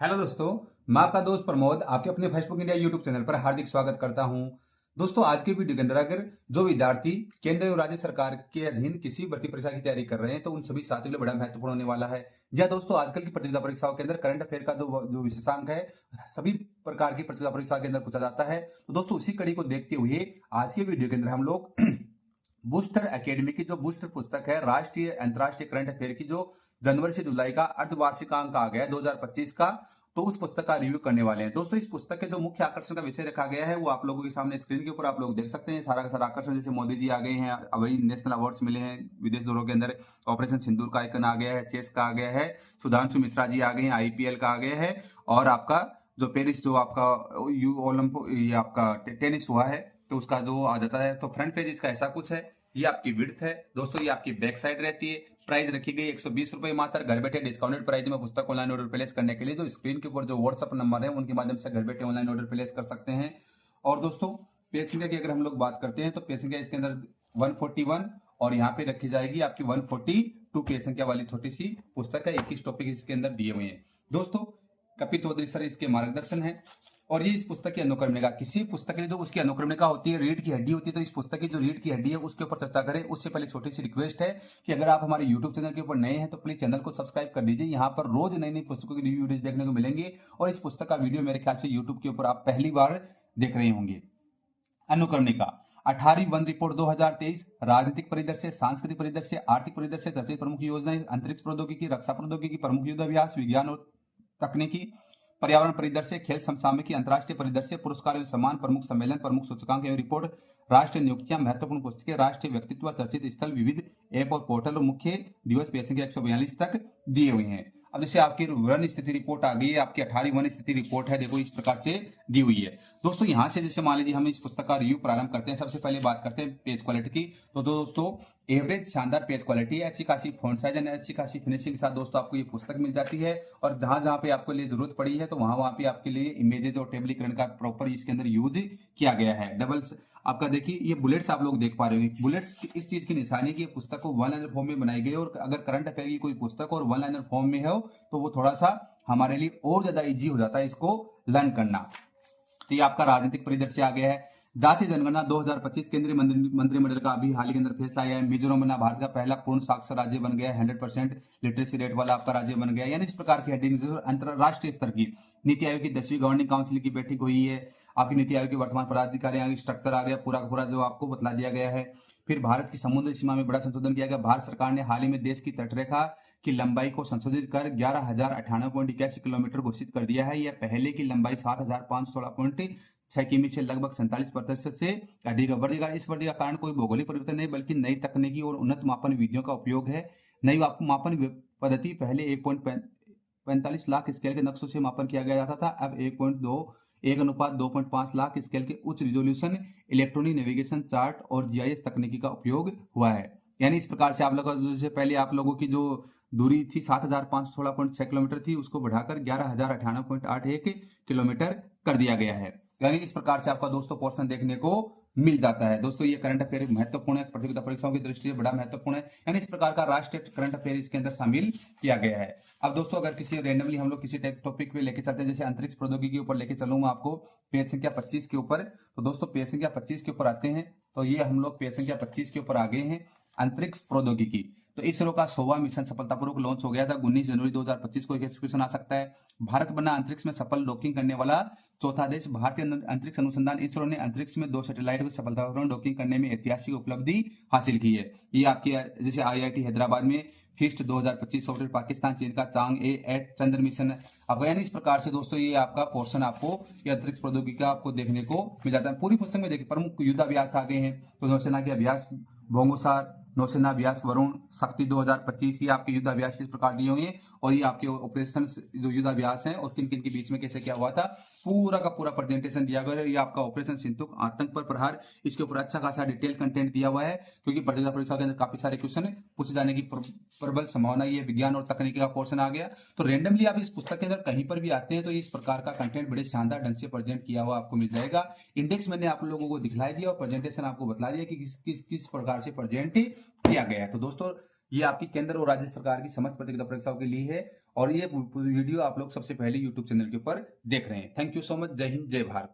Hello दोस्तों, मैं आपका दोस्त प्रमोद आपके अपने फेसबुक इंडिया यूट्यूब चैनल पर हार्दिक स्वागत करता हूं। दोस्तों, आज के वीडियो के अंदर अगर जो विद्यार्थी केंद्र और राज्य सरकार के अधीन किसी भर्ती परीक्षा की तैयारी कर रहे हैं तो उन सभी साथियों के लिए बड़ा महत्वपूर्ण होने वाला है। जी हाँ दोस्तों, आजकल की प्रतियोगिता परीक्षाओं के अंदर करंट अफेयर का जो विशेषांक है सभी प्रकार की प्रतियोगिता परीक्षा के अंदर पूछा जाता है। तो दोस्तों, उसी कड़ी को देखते हुए आज के वीडियो के अंदर हम लोग बूस्टर एकेडमी की जो बूस्टर पुस्तक है राष्ट्रीय अंतर्राष्ट्रीय करंट अफेयर की जो जनवरी से जुलाई का अर्धवार्षिकांक आ गया है 2025 का, तो उस पुस्तक का रिव्यू करने वाले हैं। दोस्तों, इस पुस्तक के जो मुख्य आकर्षण का विषय रखा गया है वो आप लोगों के सामने स्क्रीन के ऊपर आप लोग देख सकते हैं। सारा का सारा आकर्षण, जैसे मोदी जी आ गए हैं, अभी नेशनल अवार्ड्स मिले हैं विदेश दौरों के अंदर, ऑपरेशन सिंदूर का आइकन आ गया है, चेस का आ गया है, सुधांशु मिश्रा जी आ गए हैं, आईपीएल का आ गया है, और आपका जो पेरिस जो आपका ओलंपिक ये आपका टेनिस हुआ है तो उसका जो आ जाता है। तो फ्रंट पेज इसका ऐसा कुछ है। ये आपकी विड्थ है दोस्तों, ये आपकी बैक साइड रहती है। प्राइस रखी गई 120 रुपए मात्र। घर बैठे डिस्काउंटेड प्राइस में पुस्तक ऑनलाइन ऑर्डर प्लेस करने के लिए जो स्क्रीन के ऊपर जो व्हाट्सएप नंबर है उनके माध्यम से घर बैठे ऑनलाइन ऑर्डर प्लेस कर सकते हैं। और दोस्तों, पेज संख्या की अगर हम लोग बात करते हैं तो पेज संख्या इसके अंदर 141 और यहाँ पे रखी जाएगी आपकी 142 पेज संख्या वाली छोटी सी पुस्तक है। 21 टॉपिक इसके अंदर दिए हुए हैं। दोस्तों, कपिल चौधरी सर इसके मार्गदर्शन है और ये इस पुस्तक की अनुक्रमणिका, किसी पुस्तक की जो उसकी अनुक्रमणिका होती है, रीढ़ की हड्डी होती है, तो इस पुस्तक की जो रीढ़ की हड्डी है उसके ऊपर चर्चा करें। उससे पहले छोटी सी रिक्वेस्ट है कि अगर आप हमारे यूट्यूब चैनल के ऊपर नए हैं तो प्लीज चैनल को सब्सक्राइब कर दीजिए। यहाँ पर रोज नई नई पुस्तकों की रिव्यू वीडियोज देखने को मिलेंगे और इस पुस्तक का वीडियो मेरे ख्याल से यूट्यूब के ऊपर आप पहली बार देख रहे होंगे। अनुक्रमणिका 18वीं वन रिपोर्ट 2023, राजनीतिक परिदृश्य, सांस्कृतिक परिदृश्य, आर्थिक परिदृश्य, चर्चित प्रमुख योजनाएं, अंतरिक्ष प्रौद्योगिकी, रक्षा प्रौद्योगिकी, प्रमुख युद्धाभ्यास, विज्ञान और तकनीकी, पर्यावरण परिदृश्य, खेल समसामयिकी, अंतर्राष्ट्रीय परिदृश्य, पुरस्कार एवं सम्मान, प्रमुख सम्मेलन, प्रमुख सूचकांक एवं रिपोर्ट, राष्ट्रीय नियुक्तियां, महत्वपूर्ण पुस्तकें, राष्ट्रीय व्यक्तित्व, चर्चित स्थल, विविध ऐप और पोर्टल और मुख्य दिवस पेज संख्या 142 तक दिए हुए हैं। अब जैसे आपकी वन स्थिति रिपोर्ट आ गई है, आपकी 18वीं वन स्थिति रिपोर्ट है, देखो इस प्रकार से दी हुई है। दोस्तों, यहां से जैसे मान लीजिए हम इस पुस्तक का रिव्यू प्रारंभ करते हैं। सबसे पहले बात करते हैं पेज क्वालिटी की। तो दोस्तों, एवरेज शानदार पेज क्वालिटी है, अच्छी खासी फॉन्ट साइज एंड अच्छी खासी फिनिशिंग के साथ दोस्तों आपको ये पुस्तक मिल जाती है। और जहां जहां पे आपको लिए जरूरत पड़ी है तो वहां वहां पे आपके लिए इमेजेस और टेबलीकरण का प्रॉपर इसके अंदर यूज किया गया है। डबल्स आपका देखिए, ये बुलेट्स आप लोग देख पा रहे हो। बुलेट्स इस चीज की निशानी है कि पुस्तक को वन लाइनर फॉर्म में बनाई गई और अगर करंट अफेयर की कोई पुस्तक और वन लाइनर फॉर्म में हो तो वो थोड़ा सा हमारे लिए और ज्यादा इजी हो जाता है इसको लर्न करना। तो ये आपका राजनीतिक परिदृश्य आ गया है। जातीय जनगणना 2025 केंद्रीय मंत्रिमंडल का अभी हाल ही के अंदर फैसला आया है। मिजोरम बना भारत का पहला पूर्ण साक्षर राज्य बन गया, 100% लिटरेसी रेट वाला आपका राज्य बन गया। यानी इस प्रकार की हेडिंग अंतरराष्ट्रीय स्तर की नीति आयोग की 10वीं गवर्निंग काउंसिल की बैठक हुई है। आपकी नीति आयोग के वर्तमान पदाधिकारी स्ट्रक्चर आ गया पूरा का पूरा जो आपको बतला दिया गया है। फिर भारत की समुद्री सीमा में बड़ा संशोधन किया गया। भारत सरकार ने हाल ही में देश की तटरेखा की लंबाई को संशोधित कर 11,098.81 किलोमीटर घोषित कर दिया है। यह पहले की लंबाई 7,516.6 किमी से लगभग 47% से अधिक है। वृद्धि का इस वृद्धि का कारण कोई भौगोलिक परिवर्तन नहीं बल्कि नई तकनीकी और उन्नत मापन विधियों का उपयोग है। नई मापन पद्धति पहले 1.45 लाख स्केल के नक्शों से मापन किया गया जाता था, अब 1.2:1.5 लाख स्केल के उच्च रिजोल्यूशन इलेक्ट्रॉनिक नेविगेशन चार्ट और जीआईएस तकनीकी का उपयोग हुआ है। यानी इस प्रकार से आप लोगों जैसे पहले आप लोगों की जो दूरी थी 7,516.6 किलोमीटर थी उसको बढ़ाकर 11,098.81 किलोमीटर कर दिया गया है। यानी इस प्रकार से आपका दोस्तों पोर्शन देखने को मिल जाता है। दोस्तों, ये करंट अफेयर महत्वपूर्ण है, प्रतियोगिता परीक्षाओं की दृष्टि से बड़ा महत्वपूर्ण है। यानी इस प्रकार का राष्ट्रीय करंट अफेयर इसके अंदर शामिल किया गया है। अब दोस्तों, अगर किसी रेंडमली हम लोग किसी टॉपिक पे लेके चलते हैं, जैसे अंतरिक्ष प्रौद्योगिकी के ऊपर लेके चलूंगा आपको पेज संख्या 25 के ऊपर। तो दोस्तों, पेज संख्या 25 के ऊपर आते हैं तो ये हम लोग पेज संख्या 25 के ऊपर आ गए हैं। अंतरिक्ष प्रौद्योगिकी, तो इसरो का 100वां मिशन सफलतापूर्वक लॉन्च हो गया था। 19 जनवरी 2025 को एक क्वेश्चन आ सकता है। भारत बना अंतरिक्ष में सफल डॉकिंग करने वाला चौथा देश। भारतीय अंतरिक्ष अनुसंधान इसरो ने अंतरिक्ष में 2 सैटेलाइट को सफलतापूर्वक डॉकिंग करने में ऐतिहासिक उपलब्धि हासिल की है। ये आपकी जैसे आईआईटी हैदराबाद में फिस्ट 2025 सॉफ्टवेयर, पाकिस्तान चीन का चांग ए एट चंद्र मिशन आपका। यानी इस प्रकार से दोस्तों ये आपका पोर्शन आपको ये अंतरिक्ष प्रौद्योगिकी का आपको देखने को मिल जाता है। पूरी पुस्तक में देखिए प्रमुख युद्धाभ्यास आ गए हैं। तो नौसेना के अभ्यास भोंगोसार, नौसेना अभ्यास वरुण, शक्ति 2025 ये आपके युद्धाभ्यास इस प्रकार दिए हुए हैं। और ये आपके ऑपरेशन जो युद्धाभ्यास हैं और किन किन के बीच में कैसे क्या हुआ था पूरा का पूरा प्रेजेंटेशन दिया गया है। ये आपका ऑपरेशन सिंधुक, आतंक पर प्रहार, इसके ऊपर अच्छा खासा डिटेल कंटेंट दिया हुआ है क्योंकि प्रतियोगिता परीक्षा के अंदर काफी सारे क्वेश्चन पूछे जाने की प्रबल संभावना। ये विज्ञान और तकनीकी का पोर्शन आ गया। तो रेंडमली आप इस पुस्तक के अंदर कहीं पर भी आते हैं तो इस प्रकार का कंटेंट बड़े शानदार ढंग से प्रेजेंट किया हुआ आपको मिल जाएगा। इंडेक्स मैंने आप लोगों को दिखलाई दिया और प्रेजेंटेशन आपको बतला दिया कि किस प्रकार से प्रेजेंट किया गया है। तो दोस्तों, ये आपकी केंद्र और राज्य सरकार की समस्त प्रतियोगिता परीक्षाओं के लिए है और ये वीडियो आप लोग सबसे पहले यूट्यूब चैनल के ऊपर देख रहे हैं। Thank you so much. जय हिंद, जय भारत।